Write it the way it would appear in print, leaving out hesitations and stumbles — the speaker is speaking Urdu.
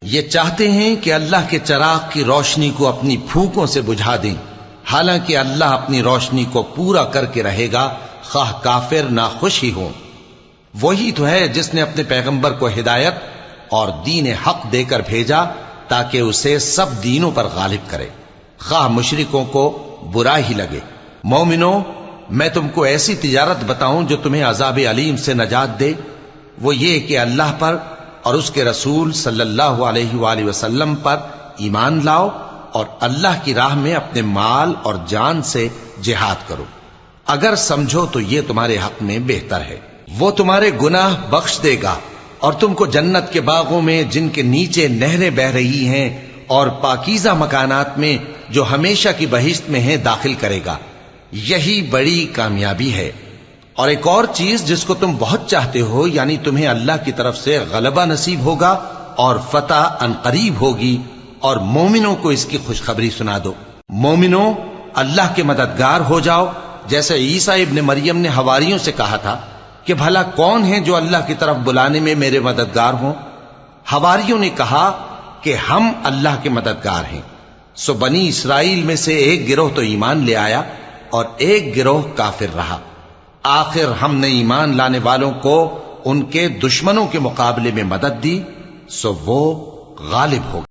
یہ چاہتے ہیں کہ اللہ کے چراغ کی روشنی کو اپنی پھونکوں سے بجھا دیں، حالانکہ اللہ اپنی روشنی کو پورا کر کے رہے گا، خواہ کافر ناخوش ہی ہوں۔ وہی تو ہے جس نے اپنے پیغمبر کو ہدایت اور دین حق دے کر بھیجا تاکہ اسے سب دینوں پر غالب کرے، خواہ مشرکوں کو برا ہی لگے۔ مومنو، میں تم کو ایسی تجارت بتاؤں جو تمہیں عذاب علیم سے نجات دے؟ وہ یہ کہ اللہ پر اور اس کے رسول صلی اللہ علیہ وآلہ وسلم پر ایمان لاؤ اور اللہ کی راہ میں اپنے مال اور جان سے جہاد کرو، اگر سمجھو تو یہ تمہارے حق میں بہتر ہے۔ وہ تمہارے گناہ بخش دے گا اور تم کو جنت کے باغوں میں جن کے نیچے نہریں بہ رہی ہیں اور پاکیزہ مکانات میں جو ہمیشہ کی بہشت میں ہیں داخل کرے گا۔ یہی بڑی کامیابی ہے۔ اور ایک اور چیز جس کو تم بہت چاہتے ہو، یعنی تمہیں اللہ کی طرف سے غلبہ نصیب ہوگا اور فتح عنقریب ہوگی، اور مومنوں کو اس کی خوشخبری سنا دو۔ مومنوں، اللہ کے مددگار ہو جاؤ، جیسے عیسیٰ ابن مریم نے حواریوں سے کہا تھا کہ بھلا کون ہیں جو اللہ کی طرف بلانے میں میرے مددگار ہوں؟ حواریوں نے کہا کہ ہم اللہ کے مددگار ہیں۔ سو بنی اسرائیل میں سے ایک گروہ تو ایمان لے آیا اور ایک گروہ کافر رہا۔ آخر ہم نے ایمان لانے والوں کو ان کے دشمنوں کے مقابلے میں مدد دی، سو وہ غالب ہو گئے۔